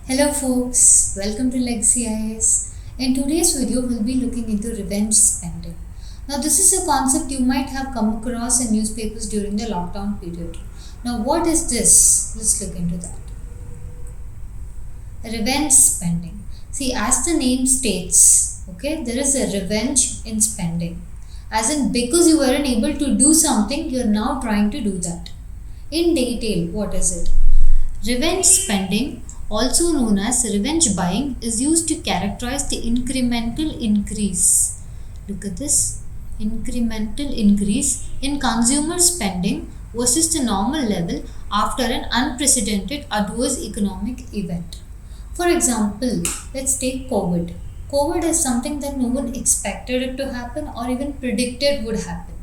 Hello folks, welcome to Legacy IAS. In today's video, we'll be looking into revenge spending. Now this is a concept you might have come across in newspapers during the lockdown period. Now what is this? Let's look into that. Revenge spending. See, as the name states, okay, there is a revenge in spending. As in, because you weren't able to do something, you're now trying to do that. In detail, what is it? Revenge spending, also known as revenge buying, is used to characterize the incremental increase. Look at this. Incremental increase in consumer spending versus the normal level after an unprecedented adverse economic event. For example, let's take COVID. COVID is something that no one expected it to happen or even predicted would happen.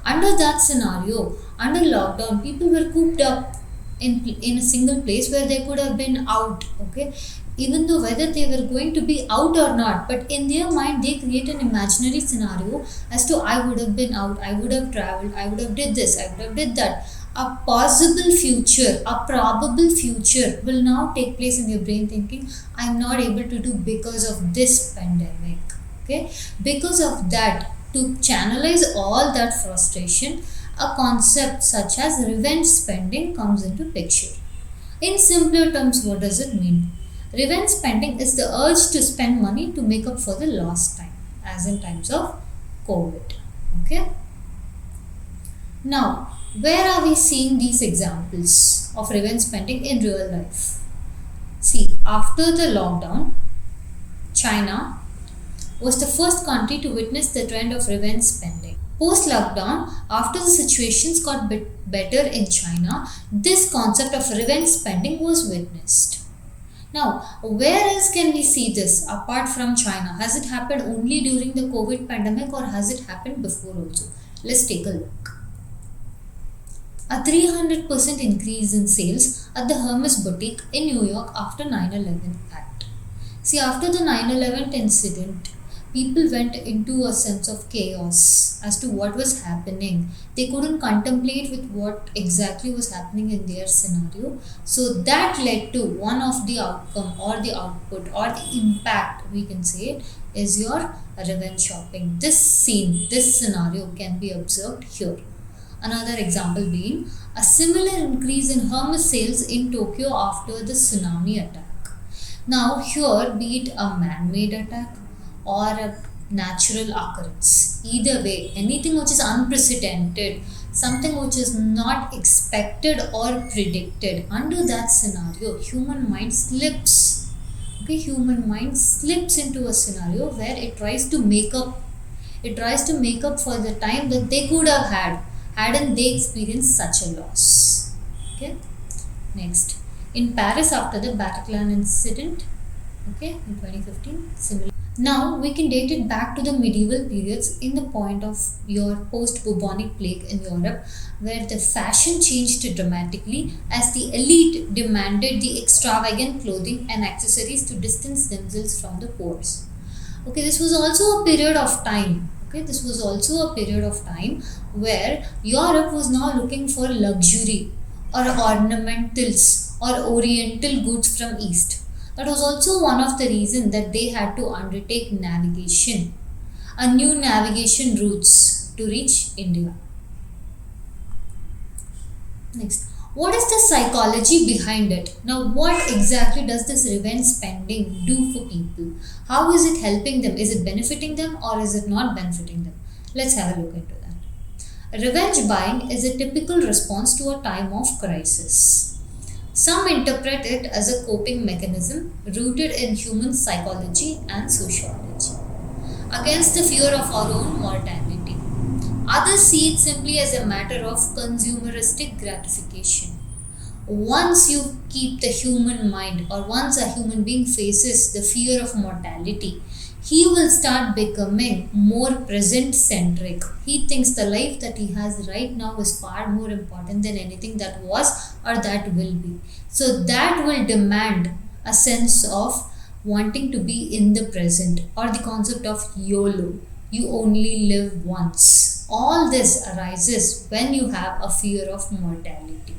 Under that scenario, under lockdown, people were cooped up in a single place where they could have been out, okay, even though whether they were going to be out or not, but in their mind they create an imaginary scenario as to I would have been out, I would have traveled, I would have did this, I would have did that. A possible future, a probable future will now take place in your brain, thinking I'm not able to do because of this pandemic, okay. Because of that, to channelize all that frustration, a concept such as revenge spending comes into picture. In simpler terms, what does it mean? Revenge spending is the urge to spend money to make up for the lost time, as in times of COVID. Okay. Now, where are we seeing these examples of revenge spending in real life? See, after the lockdown, China was the first country to witness the trend of revenge spending. Post-lockdown, after the situations got better in China, this concept of revenge spending was witnessed. Now, where else can we see this apart from China? Has it happened only during the COVID pandemic or has it happened before also? Let's take a look. A 300% increase in sales at the Hermes boutique in New York after 9/11 act. See, after the 9/11 incident, people went into a sense of chaos as to what was happening. They couldn't contemplate with what exactly was happening in their scenario. So that led to one of the outcome or the output or the impact, we can say it, is your revenge shopping. This scene, this scenario can be observed here. Another example being a similar increase in Hermes sales in Tokyo after the tsunami attack. Now here, be it a man-made attack or a natural occurrence, either way, anything which is unprecedented, something which is not expected or predicted, under that scenario, human mind slips. Okay, human mind slips into a scenario where it tries to make up. It tries to make up for the time that they could have hadn't they experienced such a loss. Okay. Next, in Paris after the Bataclan incident, okay, in 2015, similar. Now we can date it back to the medieval periods in the point of your post-bubonic plague in Europe, where the fashion changed dramatically as the elite demanded the extravagant clothing and accessories to distance themselves from the poor. Okay, this was also a period of time. Okay, this was also a period of time where Europe was now looking for luxury or ornamentals or oriental goods from East. That was also one of the reasons that they had to undertake navigation, a new navigation routes to reach India. Next, what is the psychology behind it? Now, what exactly does this revenge spending do for people? How is it helping them? Is it benefiting them or is it not benefiting them? Let's have a look into that. Revenge buying is a typical response to a time of crisis. Some interpret it as a coping mechanism rooted in human psychology and sociology against the fear of our own mortality. Others see it simply as a matter of consumeristic gratification. Once you keep the human mind, or once a human being faces the fear of mortality, he will start becoming more present-centric. He thinks the life that he has right now is far more important than anything that was or that will be. So that will demand a sense of wanting to be in the present, or the concept of YOLO. You only live once. All this arises when you have a fear of mortality.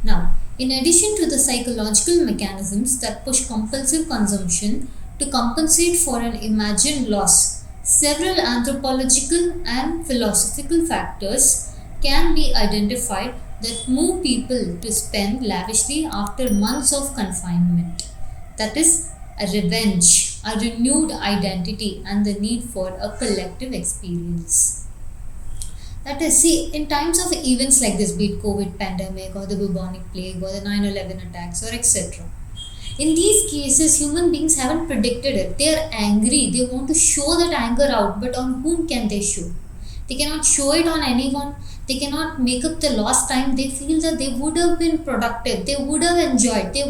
Now, In addition to the psychological mechanisms that push compulsive consumption to compensate for an imagined loss, several anthropological and philosophical factors can be identified that move people to spend lavishly after months of confinement. That is, a revenge, a renewed identity, and the need for a collective experience. That is, see, in times of events like this, be it COVID pandemic or the bubonic plague or the 9/11 attacks or etc. In these cases, human beings haven't predicted it. They are angry. They want to show that anger out, but on whom can they show? They cannot show it on anyone. They cannot make up the lost time. They feel that they would have been productive. They would have enjoyed. They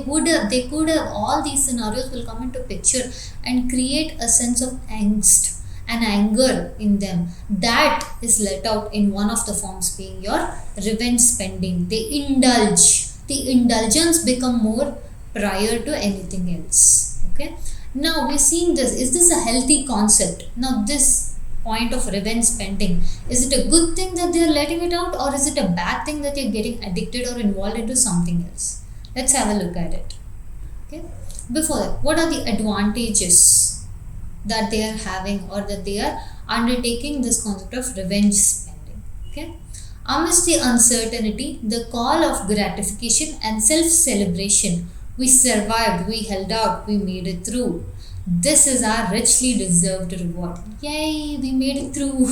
could have. All these scenarios will come into picture and create a sense of angst and anger in them. That is let out in one of the forms being your revenge spending. They indulge. The indulgence become more prior to anything else. Okay. Now we're seeing this. Is this a healthy concept? Now this point of revenge spending, is it a good thing that they're letting it out, or is it a bad thing that you're getting addicted or involved into something else? Let's have a look at it. Okay. Before that, what are the advantages that they are having or that they are undertaking this concept of revenge spending? Okay. Amidst the uncertainty, the call of gratification and self-celebration, we survived, we held out, we made it through. This is our richly deserved reward. Yay, we made it through.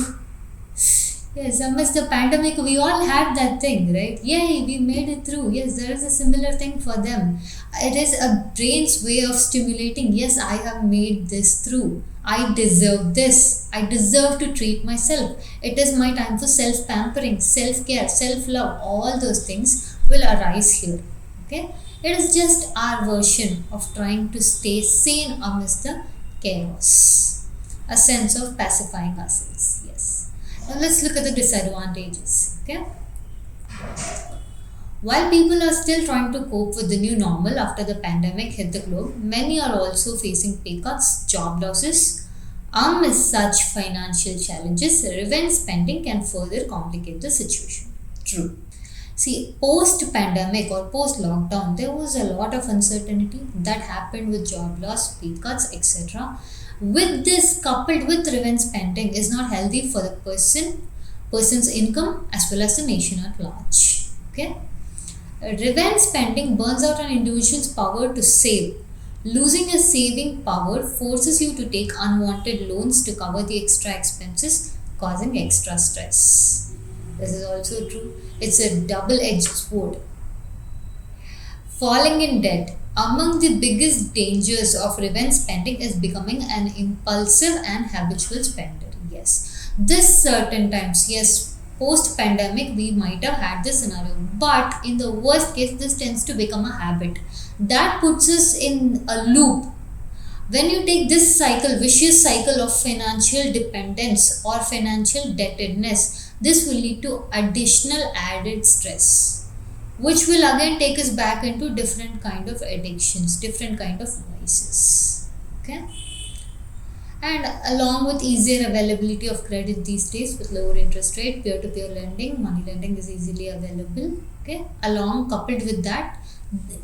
Yes, amidst the pandemic, we all had that thing, right? Yay, we made it through. Yes, there is a similar thing for them. It is a brain's way of stimulating. Yes, I have made this through. I deserve this. I deserve to treat myself. It is my time for self-pampering, self-care, self-love. All those things will arise here. Okay? It is just our version of trying to stay sane amidst the chaos. A sense of pacifying ourselves. Yes. Now let's look at the disadvantages. Okay. While people are still trying to cope with the new normal after the pandemic hit the globe, many are also facing pay cuts, job losses. Amidst such financial challenges, revenge spending can further complicate the situation. True. See, post-pandemic or post-lockdown, there was a lot of uncertainty that happened with job loss, pay cuts, etc. With this, coupled with revenge spending, is not healthy for the person's income as well as the nation at large. Okay, revenge spending burns out an individual's power to save. Losing your saving power forces you to take unwanted loans to cover the extra expenses, causing extra stress. This is also true. It's a double-edged sword. Falling in debt. Among the biggest dangers of revenge spending is becoming an impulsive and habitual spender. Yes. This certain times, yes, post-pandemic, we might have had this scenario. But in the worst case, this tends to become a habit. That puts us in a loop. When you take this cycle, vicious cycle of financial dependence or financial indebtedness, this will lead to additional added stress, which will again take us back into different kind of addictions, different kind of vices. Okay. And along with easier availability of credit these days with lower interest rate, peer-to-peer lending, money lending is easily available. Okay. Along coupled with that,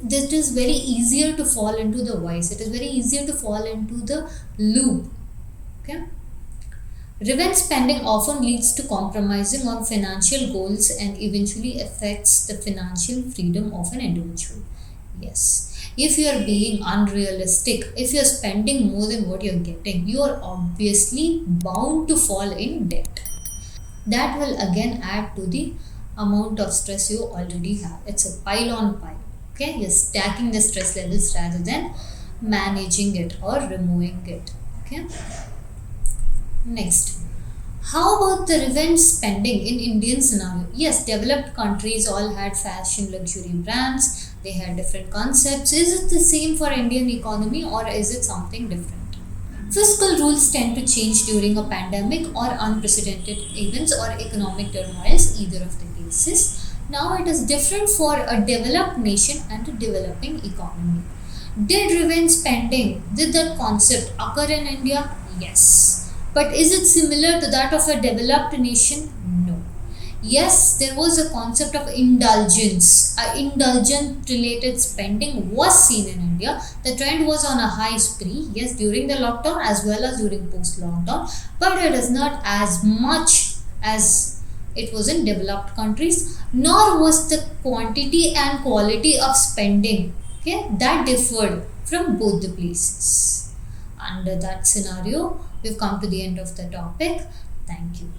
it is very easier to fall into the vice. It is very easier to fall into the loop. Okay. Revenge spending often leads to compromising on financial goals and eventually affects the financial freedom of an individual. Yes. If you are being unrealistic, if you are spending more than what you are getting, you are obviously bound to fall in debt. That will again add to the amount of stress you already have. It's a pile on pile. Okay, you're stacking the stress levels rather than managing it or removing it. Okay. Next, how about the revenge spending in Indian scenario? Yes, developed countries all had fashion luxury brands. They had different concepts. Is it the same for Indian economy or is it something different? Fiscal rules tend to change during a pandemic or unprecedented events or economic turmoils, either of the cases. Now it is different for a developed nation and a developing economy. Did revenge spending, did that concept occur in India? Yes. But is it similar to that of a developed nation? No. Yes, there was a concept of indulgence. Indulgent related spending was seen in India. The trend was on a high spree, yes, during the lockdown as well as during post lockdown, but it is not as much as it was in developed countries, nor was the quantity and quality of spending, okay, that differed from both the places. Under that scenario, we've come to the end of the topic. Thank you.